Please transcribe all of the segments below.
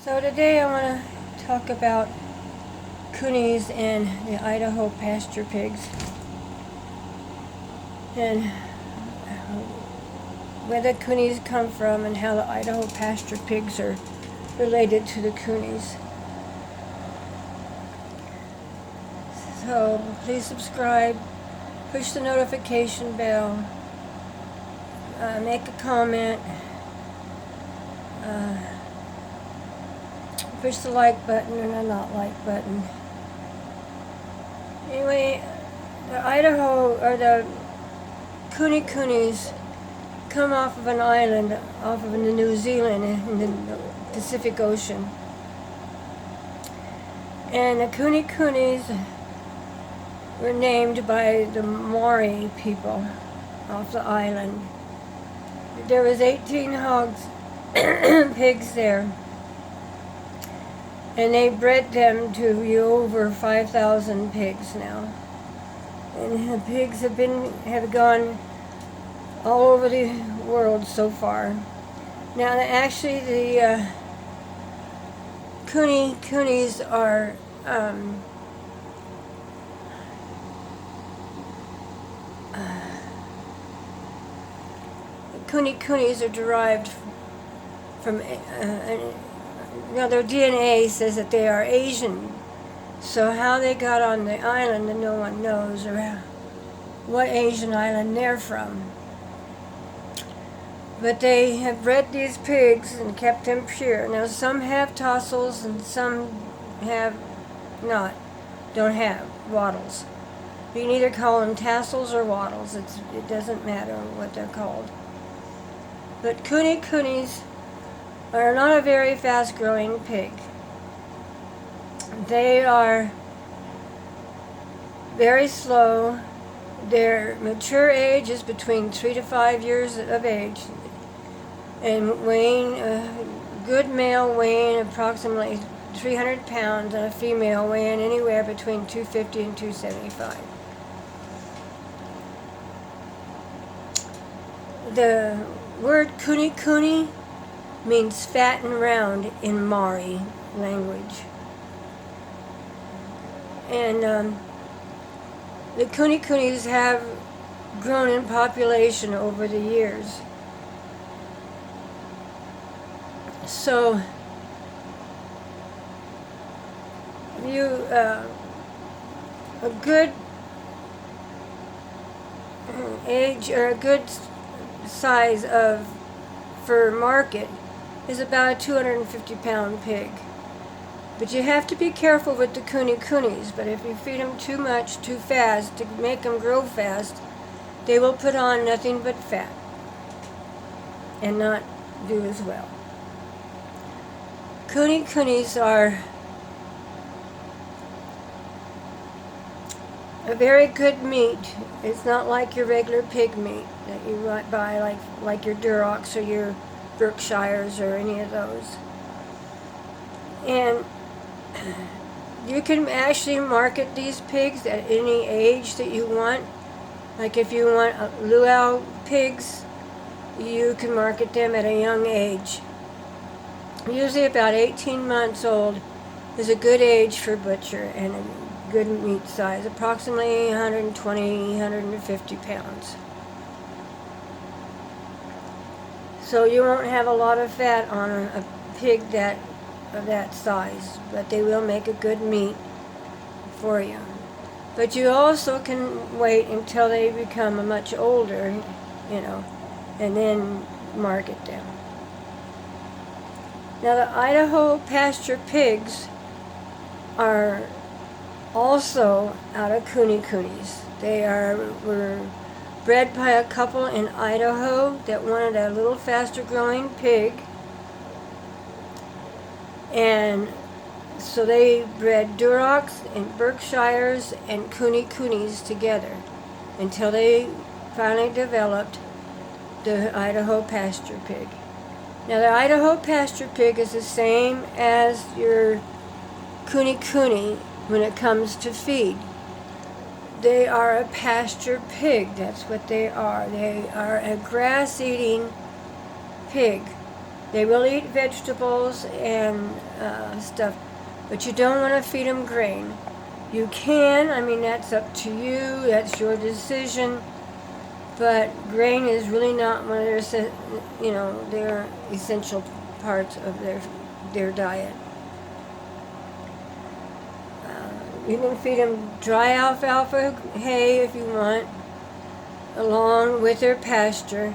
So today I want to talk about kunes and the Idaho pasture pigs, and where the kunes come from and how the Idaho pasture pigs are related to the kunes. So please subscribe, push the notification bell, make a comment, push the like button and the not like button. Anyway, the Idaho, or the kunes come off of an island off of New Zealand in the Pacific Ocean. And the kunes were named by the Maori people off the island. There was 18 hogs, pigs there, and they bred them to be over 5,000 pigs now. And the pigs have gone all over the world so far. Now, actually, the kunes are kunes are derived from their DNA says that they are Asian. So how they got on the island, and no one knows, or what Asian island they're from. But they have bred these pigs and kept them pure. Now some have tassels and some have not, don't have wattles. You can either call them tassels or wattles. It doesn't matter what they're called. But kunes are not a very fast-growing pig. They are very slow. Their mature age is between 3 to 5 years of age, and weighing, a good male weighing approximately 300 pounds, and a female weighing anywhere between 250 and 275. The word kune means fat and round in Maori language. And the kunes have grown in population over the years. So a good age, or a good size for market, is about a 250-pound pig. But you have to be careful with the kunes. But if you feed them too much, too fast, to make them grow fast, they will put on nothing but fat and not do as well. Kunes are a very good meat. It's not like your regular pig meat that you might buy, like your Durocs or your Berkshires or any of those. And you can actually market these pigs at any age that you want. Like if you want luau pigs, you can market them at a young age. Usually about 18 months old is a good age for butcher and a good meat size, approximately 120, 150 pounds. So you won't have a lot of fat on a pig of that size, but they will make a good meat for you. But you also can wait until they become much older, and then market them. Now, the Idaho pasture pigs are also out of kunes. They were bred by a couple in Idaho that wanted a little faster growing pig. And so they bred Durocs and Berkshires and kunes together until they finally developed the Idaho pasture pig. Now, the Idaho pasture pig is the same as your kune when it comes to feed. They are a pasture pig. That's what they are. They are a grass-eating pig. They will eat vegetables and stuff, but you don't want to feed them grain. You can, I mean, that's up to you, that's your decision, but grain is really not one of their essential parts of their diet. You can feed them dry alfalfa hay if you want, along with their pasture,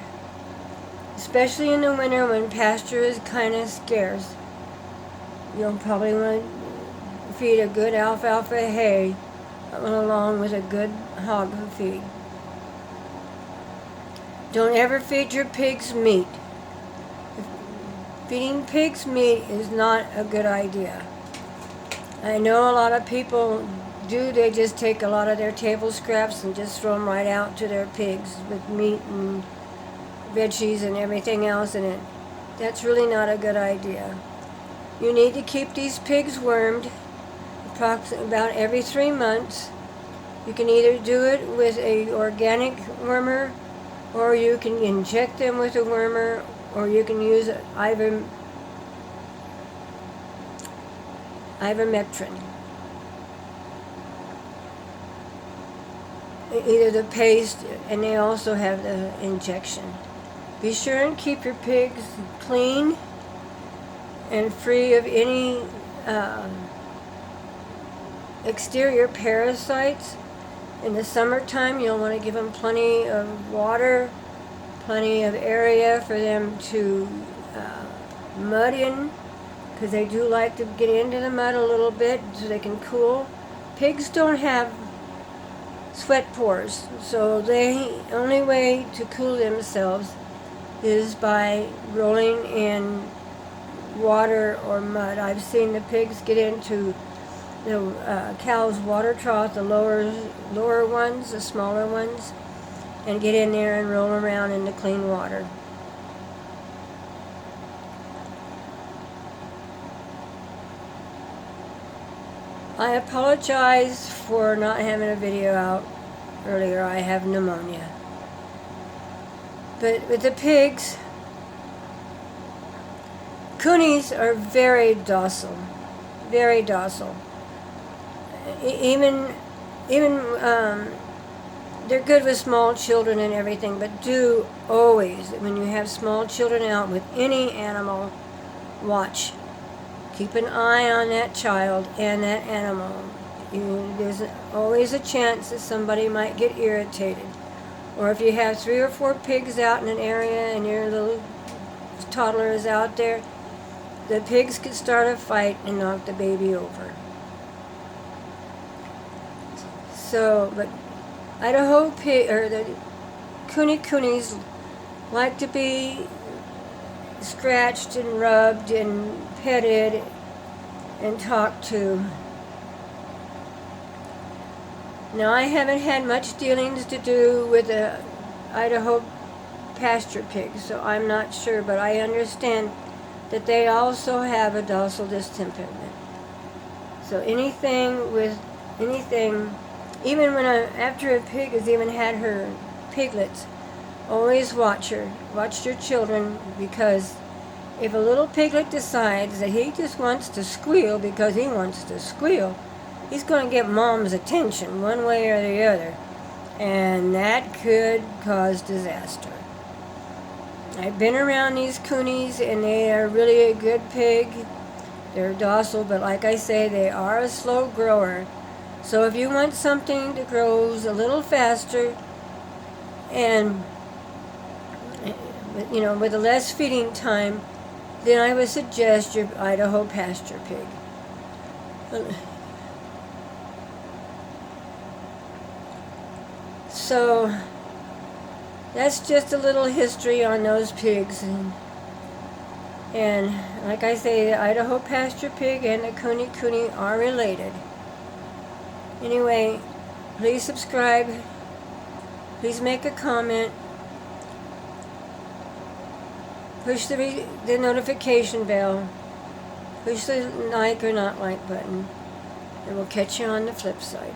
especially in the winter when pasture is kind of scarce. You'll probably want to feed a good alfalfa hay along with a good hog feed. Don't ever feed your pigs meat. Feeding pigs meat is not a good idea. I know a lot of people do, they just take a lot of their table scraps and just throw them right out to their pigs with meat and veggies and everything else in it. That's really not a good idea. You need to keep these pigs wormed approximately about every 3 months. You can either do it with a organic wormer, or you can inject them with a wormer, or you can use ivermectin. Either the paste, and they also have the injection. Be sure and keep your pigs clean and free of any exterior parasites. In the summertime, you'll want to give them plenty of water, plenty of area for them to mud in, because they do like to get into the mud a little bit so they can cool. Pigs don't have sweat pores, so the only way to cool themselves is by rolling in water or mud. I've seen the pigs get into the cow's water trough, the lower ones, the smaller ones, and get in there and roll around in the clean water. I apologize for not having a video out earlier. I have pneumonia. But with the pigs, kunes are very docile, very docile. Even they're good with small children and everything, but do always, when you have small children out with any animal, watch. Keep an eye on that child and that animal. There's always a chance that somebody might get irritated. Or if you have 3 or 4 pigs out in an area and your little toddler is out there, the pigs could start a fight and knock the baby over. So, but Idaho pig, or the kunes like to be scratched and rubbed and petted and talked to. Now, I haven't had much dealings to do with the Idaho pasture pigs, so I'm not sure, but I understand that they also have a docile distemperament. So anything, even after a pig has even had her piglets, always watch her. Watch your children, because if a little piglet decides that he just wants to squeal because he wants to squeal, he's going to get mom's attention one way or the other, and that could cause disaster. I've been around these kunes, and they are really a good pig. They're docile, but like I say, they are a slow grower. So if you want something that grows a little faster and with a less feeding time, then I would suggest your Idaho pasture pig. So that's just a little history on those pigs. And like I say, the Idaho pasture pig and the kune are related. Anyway, please subscribe. Please make a comment. Push the notification bell. Push the like or not like button. And we'll catch you on the flip side.